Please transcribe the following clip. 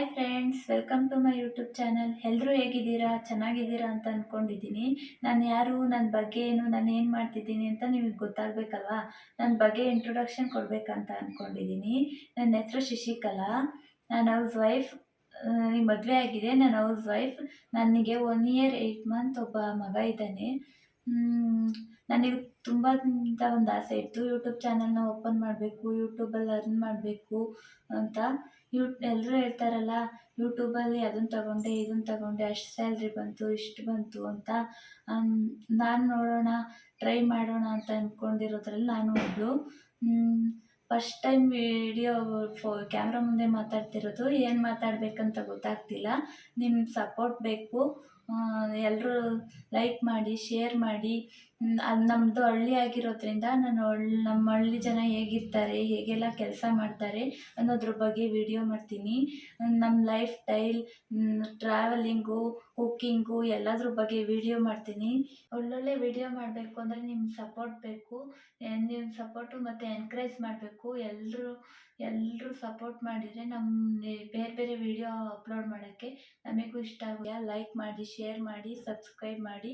Hi friends, welcome to my YouTube channel. ಎಲ್ಲರೂ ಹೇಗಿದ್ದೀರಾ? ಚೆನ್ನಾಗಿದ್ದೀರಾ ಅಂತ ಅಂದ್ಕೊಂಡಿದ್ದೀನಿ. ನಾನು ಯಾರು, ನನ್ನ ಬಗ್ಗೆ ಏನು, ನಾನು ಏನು ಮಾಡ್ತಿದ್ದೀನಿ ಅಂತ ನಿಮಗೆ ಗೊತ್ತಾಗಬೇಕಲ್ವಾ? ನನ್ನ ಬಗ್ಗೆ ಇಂಟ್ರೊಡಕ್ಷನ್ ಕೊಡಬೇಕಂತ ಅಂದ್ಕೊಂಡಿದ್ದೀನಿ. ನನ್ನ ಹೆಸರು ಶಶಿಕಲಾ. ನಾನು ಹೌಸ್ ವೈಫ್. ಈಗ ಮದುವೆ ಆಗಿದೆ. ನಾನು ಹೌಸ್ ವೈಫ್. ನನಗೆ 1 ಇಯರ್ 8 ಮಂತ್ ಒಬ್ಬ ಮಗ ಇದ್ದಾನೆ. ನನಗೆ ತುಂಬ ದಿನದಿಂದ ಒಂದು ಆಸೆ ಇತ್ತು, ಯೂಟ್ಯೂಬ್ ಚಾನಲ್ನ ಓಪನ್ ಮಾಡಬೇಕು, ಯೂಟ್ಯೂಬಲ್ಲಿ ಅರ್ನ್ ಮಾಡಬೇಕು ಅಂತ. ಎಲ್ಲರೂ ಹೇಳ್ತಾರಲ್ಲ, ಯೂಟ್ಯೂಬಲ್ಲಿ ಅದನ್ನು ತಗೊಂಡೆ ಇದನ್ನು ತಗೊಂಡೆ ಅಷ್ಟು ಸ್ಯಾಲ್ರಿ ಬಂತು ಇಷ್ಟು ಬಂತು ಅಂತ. ನಾನು ನೋಡೋಣ, ಟ್ರೈ ಮಾಡೋಣ ಅಂತ ಅಂದ್ಕೊಂಡಿರೋದ್ರಲ್ಲಿ ನಾನು ಒಬ್ಬಳು. ಫಸ್ಟ್ ಟೈಮ್ ವಿಡಿಯೋ ಕ್ಯಾಮ್ರಾ ಮುಂದೆ ಮಾತಾಡ್ತಿರೋದು. ಏನು ಮಾತಾಡಬೇಕಂತ ಗೊತ್ತಾಗ್ತಿಲ್ಲ. ನಿಮ್ಮ ಸಪೋರ್ಟ್ ಬೇಕು. ಎಲ್ಲರೂ ಲೈಕ್ ಮಾಡಿ, ಶೇರ್ ಮಾಡಿ. ಅದು ನಮ್ಮದು ಹಳ್ಳಿ ಆಗಿರೋದ್ರಿಂದ ನಾನು ನಮ್ಮ ಹಳ್ಳಿ ಜನ ಹೇಗಿರ್ತಾರೆ, ಹೇಗೆಲ್ಲ ಕೆಲಸ ಮಾಡ್ತಾರೆ ಅನ್ನೋದ್ರ ಬಗ್ಗೆ ವಿಡಿಯೋ ಮಾಡ್ತೀನಿ. ನಮ್ಮ ಲೈಫ್ ಸ್ಟೈಲ್, ಟ್ರಾವೆಲಿಂಗು, ಕುಕ್ಕಿಂಗು ಎಲ್ಲದ್ರ ಬಗ್ಗೆ ವಿಡಿಯೋ ಮಾಡ್ತೀನಿ. ಒಳ್ಳೊಳ್ಳೆ ವಿಡಿಯೋ ಮಾಡಬೇಕು ಅಂದರೆ ನಿಮ್ಮ ಸಪೋರ್ಟ್ ಬೇಕು. ನಿಮ್ಮ ಸಪೋರ್ಟು ಮತ್ತು ಎನ್ಕರೇಜ್ ಮಾಡಬೇಕು. ಎಲ್ಲರೂ ಸಪೋರ್ಟ್ ಮಾಡಿದರೆ ಬೇರೆ ಬೇರೆ ವಿಡಿಯೋ ಅಪ್ಲೋಡ್ ಮಾಡೋಕ್ಕೆ ನಮಗೂ ಇಷ್ಟ ಆಗುತ್ತೆ. ಲೈಕ್ ಮಾಡಿ, ಶೇರ್ ಮಾಡಿ, ಸಬ್ಸ್ಕ್ರೈಬ್ ಮಾಡಿ.